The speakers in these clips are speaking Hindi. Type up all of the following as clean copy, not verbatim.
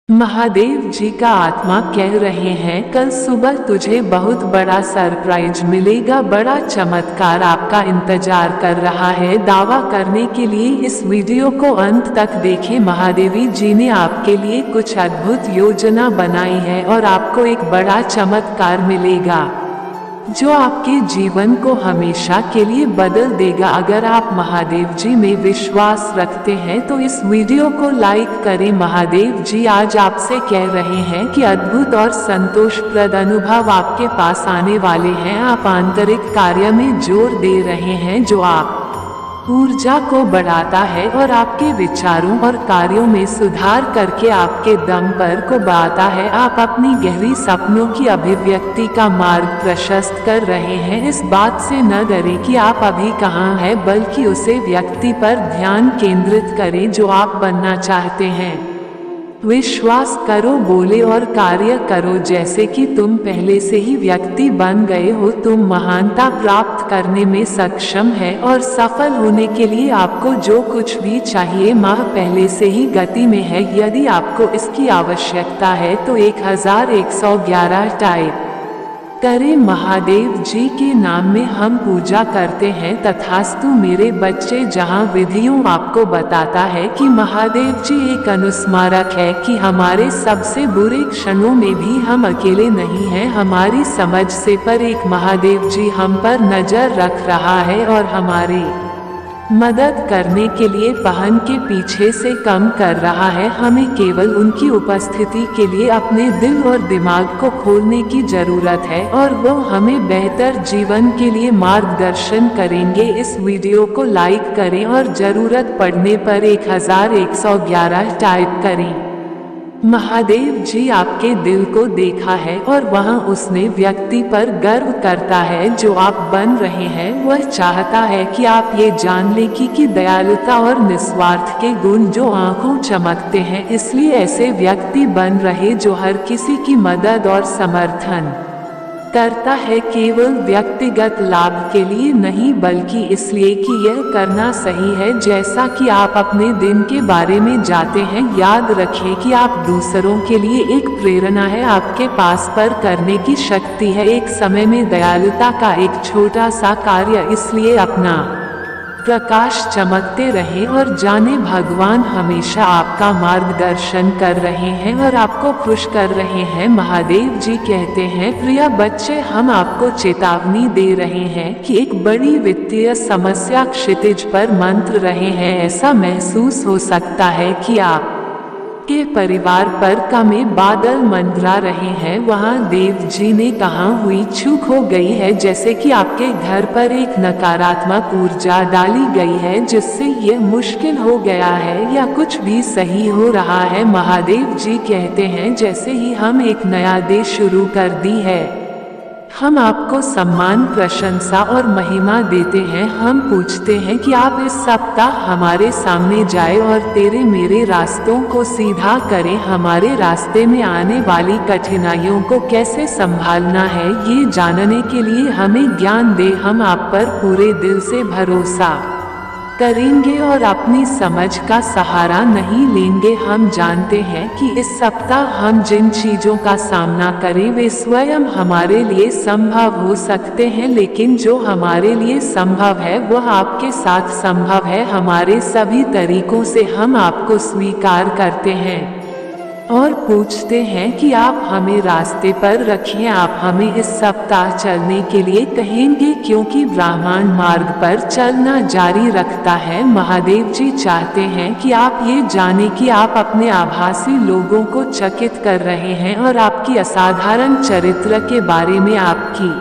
महादेव जी का आत्मा कह रहे हैं कल सुबह तुझे बहुत बड़ा सरप्राइज मिलेगा। बड़ा चमत्कार आपका इंतजार कर रहा है। दावा करने के लिए इस वीडियो को अंत तक देखें। महादेवी जी ने आपके लिए कुछ अद्भुत योजना बनाई है और आपको एक बड़ा चमत्कार मिलेगा जो आपके जीवन को हमेशा के लिए बदल देगा। अगर आप महादेव जी में विश्वास रखते हैं तो इस वीडियो को लाइक करें। महादेव जी आज आपसे कह रहे हैं कि अद्भुत और संतोषप्रद अनुभव आपके पास आने वाले हैं। आप आंतरिक कार्य में जोर दे रहे हैं जो आप ऊर्जा को बढ़ाता है और आपके विचारों और कार्यों में सुधार करके आपके दम पर को बढ़ाता है। आप अपनी गहरी सपनों की अभिव्यक्ति का मार्ग प्रशस्त कर रहे हैं। इस बात से न डरें कि आप अभी कहाँ हैं, बल्कि उसे व्यक्ति पर ध्यान केंद्रित करें जो आप बनना चाहते हैं। विश्वास करो, बोले और कार्य करो जैसे कि तुम पहले से ही व्यक्ति बन गए हो। तुम महानता प्राप्त करने में सक्षम है और सफल होने के लिए आपको जो कुछ भी चाहिए माह पहले से ही गति में है। यदि आपको इसकी आवश्यकता है तो 1111 टाइप करें। महादेव जी के नाम में हम पूजा करते हैं। तथास्तु मेरे बच्चे, जहां विधियों आपको बताता है कि महादेव जी एक अनुस्मारक है कि हमारे सबसे बुरे क्षणों में भी हम अकेले नहीं हैं। हमारी समझ से पर एक महादेव जी हम पर नजर रख रहा है और हमारे मदद करने के लिए पहन के पीछे से कम कर रहा है। हमें केवल उनकी उपस्थिति के लिए अपने दिल और दिमाग को खोलने की जरूरत है और वो हमें बेहतर जीवन के लिए मार्गदर्शन करेंगे। इस वीडियो को लाइक करें और जरूरत पड़ने पर 1111 टाइप करें। महादेव जी आपके दिल को देखा है और वहाँ उसने व्यक्ति पर गर्व करता है जो आप बन रहे हैं। वह चाहता है कि आप ये जान लें कि दयालुता और निस्वार्थ के गुण जो आंखों चमकते हैं। इसलिए ऐसे व्यक्ति बन रहे जो हर किसी की मदद और समर्थन करता है, केवल व्यक्तिगत लाभ के लिए नहीं बल्कि इसलिए कि यह करना सही है। जैसा कि आप अपने दिन के बारे में जाते हैं, याद रखें कि आप दूसरों के लिए एक प्रेरणा है। आपके पास पर करने की शक्ति है। एक समय में दयालुता का एक छोटा सा कार्य, इसलिए अपना प्रकाश चमकते रहे और जाने भगवान हमेशा आपका मार्गदर्शन कर रहे हैं और आपको खुश कर रहे हैं। महादेव जी कहते हैं, प्रिय बच्चे, हम आपको चेतावनी दे रहे हैं कि एक बड़ी वित्तीय समस्या क्षितिज पर मंत्र रहे हैं। ऐसा महसूस हो सकता है कि आप के परिवार पर कमे बादल मंडरा रहे हैं। वहाँ देव जी ने कहा हुई चूक हो गई है, जैसे कि आपके घर पर एक नकारात्मक ऊर्जा डाली गई है जिससे यह मुश्किल हो गया है या कुछ भी सही हो रहा है। महादेव जी कहते हैं, जैसे ही हम एक नया देश शुरू कर दी है, हम आपको सम्मान, प्रशंसा और महिमा देते हैं। हम पूछते हैं कि आप इस सप्ताह हमारे सामने जाए और तेरे मेरे रास्तों को सीधा करें। हमारे रास्ते में आने वाली कठिनाइयों को कैसे संभालना है, ये जानने के लिए हमें ज्ञान दे। हम आप पर पूरे दिल से भरोसा करेंगे और अपनी समझ का सहारा नहीं लेंगे। हम जानते हैं कि इस सप्ताह हम जिन चीजों का सामना करें वे स्वयं हमारे लिए संभव हो सकते हैं, लेकिन जो हमारे लिए संभव है वह आपके साथ संभव है। हमारे सभी तरीकों से हम आपको स्वीकार करते हैं और पूछते हैं कि आप हमें रास्ते पर रखिए। आप हमें इस सप्ताह चलने के लिए कहेंगे क्योंकि ब्राह्मण मार्ग पर चलना जारी रखता है। महादेव जी चाहते हैं कि आप ये जाने कि आप अपने आभासी लोगों को चकित कर रहे हैं और आपकी असाधारण चरित्र के बारे में आपकी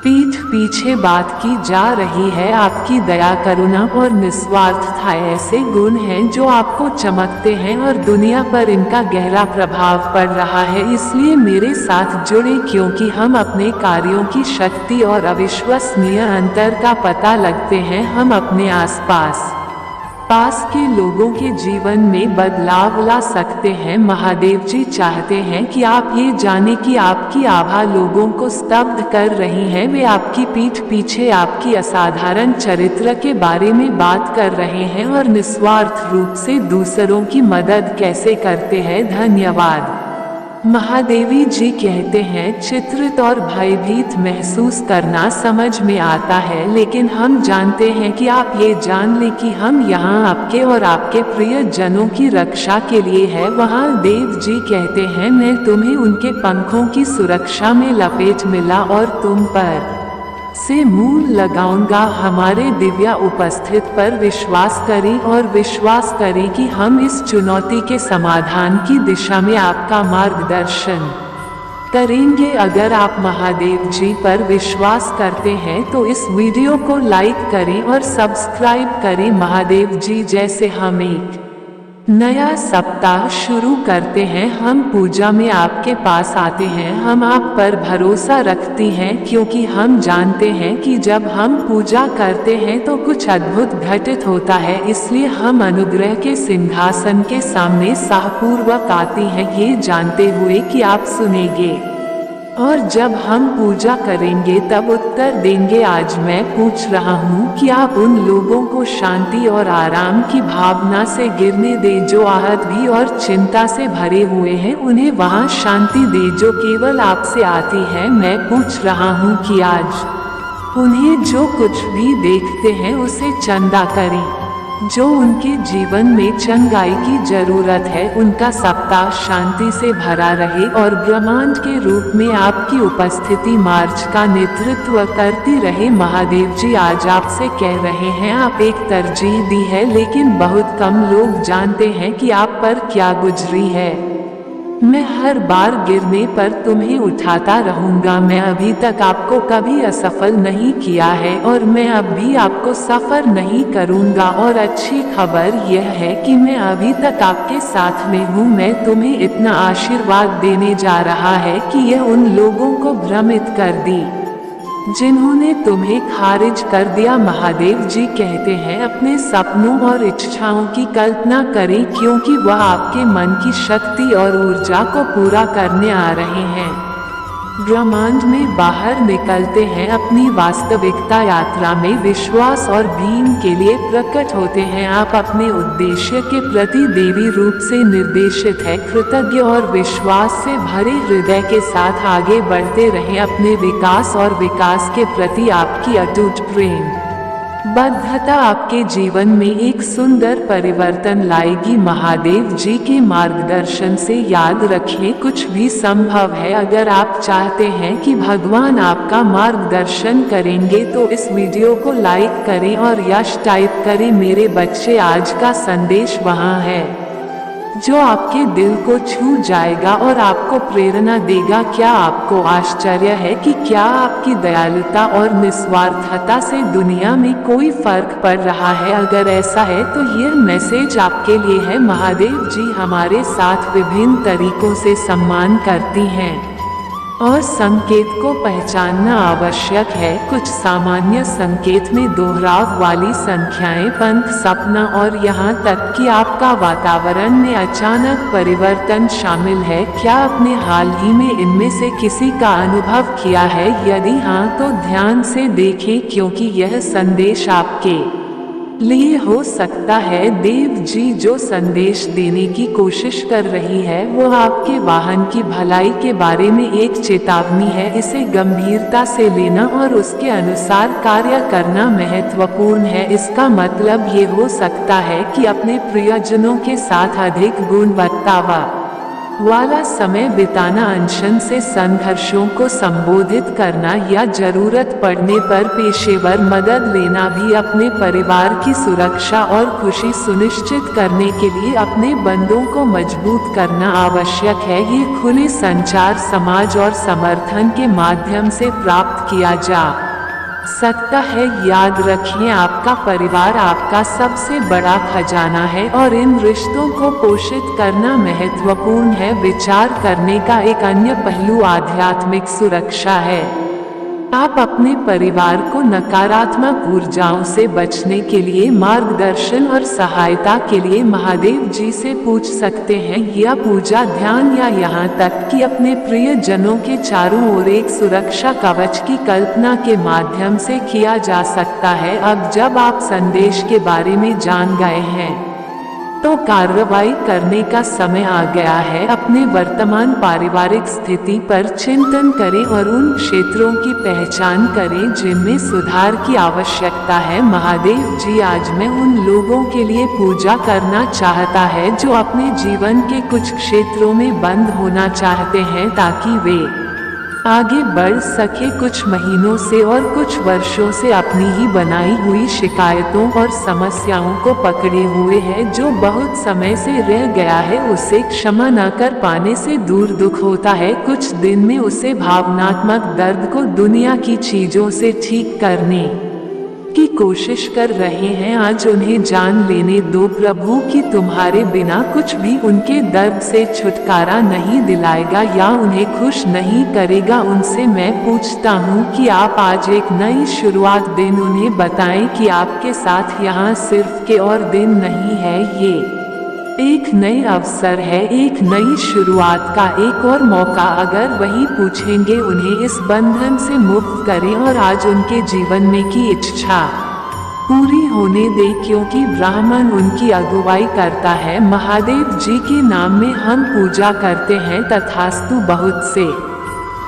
पीठ पीछे बात की जा रही है। आपकी दया, करुणा और निस्वार्थता ऐसे गुण हैं जो आपको चमकते हैं और दुनिया पर इनका गहरा प्रभाव पड़ रहा है। इसलिए मेरे साथ जुड़े क्योंकि हम अपने कार्यों की शक्ति और अविश्वसनीय अंतर का पता लगते हैं। हम अपने आसपास पास के लोगों के जीवन में बदलाव ला सकते हैं। महादेव जी चाहते हैं कि आप ये जाने कि आपकी आभा लोगों को स्तब्ध कर रही है। वे आपकी पीठ पीछे आपकी असाधारण चरित्र के बारे में बात कर रहे हैं और निस्वार्थ रूप से दूसरों की मदद कैसे करते हैं। धन्यवाद। महादेवी जी कहते हैं, चित्रित और भयभीत महसूस करना समझ में आता है, लेकिन हम जानते हैं कि आप ये जान लें कि हम यहाँ आपके और आपके प्रिय जनों की रक्षा के लिए है। वहाँ देव जी कहते हैं, मैं तुम्हें उनके पंखों की सुरक्षा में लपेट मिला और तुम पर से मूल लगाऊंगा। हमारे दिव्या उपस्थित पर विश्वास करें और विश्वास करें कि हम इस चुनौती के समाधान की दिशा में आपका मार्गदर्शन करेंगे। अगर आप महादेव जी पर विश्वास करते हैं तो इस वीडियो को लाइक करें और सब्सक्राइब करें। महादेव जी जैसे हम एक नया सप्ताह शुरू करते हैं, हम पूजा में आपके पास आते हैं। हम आप पर भरोसा रखती हैं क्योंकि हम जानते हैं कि जब हम पूजा करते हैं तो कुछ अद्भुत घटित होता है। इसलिए हम अनुग्रह के सिंहासन के सामने साहपूर्वक आती हैं, ये जानते हुए कि आप सुनेंगे और जब हम पूजा करेंगे तब उत्तर देंगे। आज मैं पूछ रहा हूँ कि आप उन लोगों को शांति और आराम की भावना से गिरने दे जो आहत भी और चिंता से भरे हुए हैं। उन्हें वहाँ शांति दे जो केवल आपसे आती है। मैं पूछ रहा हूँ कि आज उन्हें जो कुछ भी देखते हैं उसे चंदा करें। जो उनके जीवन में चंगाई की जरूरत है, उनका सप्ताह शांति से भरा रहे और ब्रह्मांड के रूप में आपकी उपस्थिति मार्च का नेतृत्व करती रहे। महादेव जी आज आपसे कह रहे हैं, आप एक तरजीह दी है लेकिन बहुत कम लोग जानते हैं कि आप पर क्या गुजरी है। मैं हर बार गिरने पर तुम्हें उठाता रहूंगा। मैं अभी तक आपको कभी असफल नहीं किया है और मैं अब भी आपको सफर नहीं करूंगा। और अच्छी खबर यह है कि मैं अभी तक आपके साथ में हूँ। मैं तुम्हें इतना आशीर्वाद देने जा रहा है कि यह उन लोगों को भ्रमित कर दी जिन्होंने तुम्हें खारिज कर दिया। महादेव जी कहते हैं, अपने सपनों और इच्छाओं की कल्पना करें क्योंकि वह आपके मन की शक्ति और ऊर्जा को पूरा करने आ रहे हैं। ब्रह्मांड में बाहर निकलते हैं, अपनी वास्तविकता यात्रा में विश्वास और भीम के लिए प्रकट होते हैं। आप अपने उद्देश्य के प्रति देवी रूप से निर्देशित है। कृतज्ञ और विश्वास से भरे हृदय के साथ आगे बढ़ते रहें। अपने विकास और विकास के प्रति आपकी अटूट प्रेम बद्धता आपके जीवन में एक सुंदर परिवर्तन लाएगी। महादेव जी के मार्गदर्शन से याद रखें, कुछ भी संभव है। अगर आप चाहते हैं कि भगवान आपका मार्गदर्शन करेंगे तो इस वीडियो को लाइक करें और यश टाइप करें। मेरे बच्चे, आज का संदेश वहाँ है जो आपके दिल को छू जाएगा और आपको प्रेरणा देगा। क्या आपको आश्चर्य है कि क्या आपकी दयालुता और निस्वार्थता से दुनिया में कोई फर्क पड़ रहा है? अगर ऐसा है तो यह मैसेज आपके लिए है। महादेव जी हमारे साथ विभिन्न तरीकों से सम्मान करती हैं और संकेत को पहचानना आवश्यक है। कुछ सामान्य संकेत में दोहराव वाली संख्याएं, पंख, सपना और यहाँ तक कि आपका वातावरण में अचानक परिवर्तन शामिल है। क्या आपने हाल ही में इनमें से किसी का अनुभव किया है? यदि हाँ तो ध्यान से देखें क्योंकि यह संदेश आपके लिए हो सकता है। देव जी जो संदेश देने की कोशिश कर रही है वो आपके वाहन की भलाई के बारे में एक चेतावनी है। इसे गंभीरता से लेना और उसके अनुसार कार्य करना महत्वपूर्ण है। इसका मतलब ये हो सकता है कि अपने प्रियजनों के साथ अधिक गुणवत्ता वाला समय बिताना, अनशन से संघर्षों को संबोधित करना या जरूरत पड़ने पर पेशेवर मदद लेना भी अपने परिवार की सुरक्षा और खुशी सुनिश्चित करने के लिए अपने बंधों को मजबूत करना आवश्यक है। ये खुले संचार, समाज और समर्थन के माध्यम से प्राप्त किया जा सकता है। याद रखें, आपका परिवार आपका सबसे बड़ा खजाना है और इन रिश्तों को पोषित करना महत्वपूर्ण है। विचार करने का एक अन्य पहलू आध्यात्मिक सुरक्षा है। आप अपने परिवार को नकारात्मक ऊर्जाओं से बचने के लिए मार्गदर्शन और सहायता के लिए महादेव जी से पूछ सकते हैं। यह पूजा ध्यान या यहाँ तक कि अपने प्रिय जनों के चारों ओर एक सुरक्षा कवच की कल्पना के माध्यम से किया जा सकता है। अब जब आप संदेश के बारे में जान गए हैं तो कार्रवाई करने का समय आ गया है। अपने वर्तमान पारिवारिक स्थिति पर चिंतन करें और उन क्षेत्रों की पहचान करें जिनमें सुधार की आवश्यकता है। महादेव जी आज मैं उन लोगों के लिए पूजा करना चाहता है जो अपने जीवन के कुछ क्षेत्रों में बंद होना चाहते हैं ताकि वे आगे बढ़ सके। कुछ महीनों से और कुछ वर्षों से अपनी ही बनाई हुई शिकायतों और समस्याओं को पकड़े हुए है, जो बहुत समय से रह गया है, उसे क्षमा न कर पाने से दूर दुख होता है। कुछ दिन में उसे भावनात्मक दर्द को दुनिया की चीजों से ठीक करने की कोशिश कर रहे हैं। आज उन्हें जान लेने दो प्रभु कि तुम्हारे बिना कुछ भी उनके दर्द से छुटकारा नहीं दिलाएगा या उन्हें खुश नहीं करेगा। उनसे मैं पूछता हूँ कि आप आज एक नई शुरुआत दिन उन्हें बताएं कि आपके साथ यहाँ सिर्फ के और दिन नहीं है, ये एक नए अवसर है, एक नई शुरुआत का एक और मौका। अगर वही पूछेंगे उन्हें इस बंधन से मुक्त करें और आज उनके जीवन में की इच्छा पूरी होने दे, क्योंकि ब्राह्मण उनकी अगुवाई करता है। महादेव जी के नाम में हम पूजा करते हैं तथास्तु। बहुत से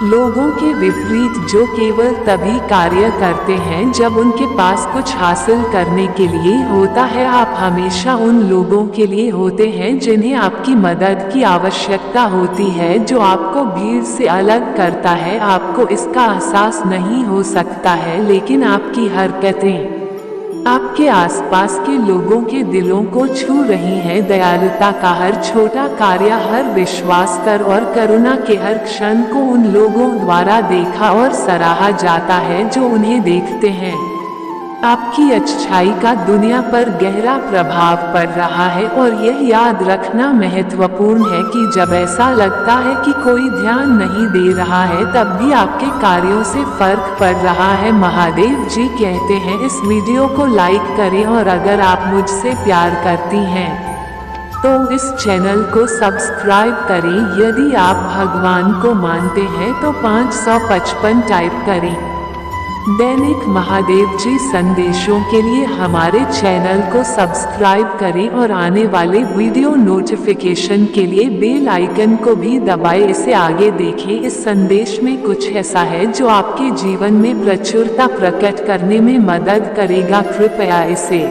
लोगों के विपरीत जो केवल तभी कार्य करते हैं जब उनके पास कुछ हासिल करने के लिए होता है। आप हमेशा उन लोगों के लिए होते हैं जिन्हें आपकी मदद की आवश्यकता होती है, जो आपको भीड़ से अलग करता है। आपको इसका एहसास नहीं हो सकता है, लेकिन आपकी हरकतें आपके आसपास के लोगों के दिलों को छू रही हैं। दयालुता का हर छोटा कार्य, हर विश्वास कर और करुणा के हर क्षण को उन लोगों द्वारा देखा और सराहा जाता है जो उन्हें देखते हैं। आपकी अच्छाई का दुनिया पर गहरा प्रभाव पड़ रहा है और यह याद रखना महत्वपूर्ण है कि जब ऐसा लगता है कि कोई ध्यान नहीं दे रहा है, तब भी आपके कार्यों से फर्क पड़ रहा है। महादेव जी कहते हैं इस वीडियो को लाइक करें और अगर आप मुझसे प्यार करती हैं तो इस चैनल को सब्सक्राइब करें। यदि आप भगवान को मानते हैं तो 555 टाइप करें। दैनिक महादेव जी संदेशों के लिए हमारे चैनल को सब्सक्राइब करें और आने वाले वीडियो नोटिफिकेशन के लिए बेल आइकन को भी दबाएं। इसे आगे देखें। इस संदेश में कुछ ऐसा है जो आपके जीवन में प्रचुरता प्रकट करने में मदद करेगा। कृपया इसे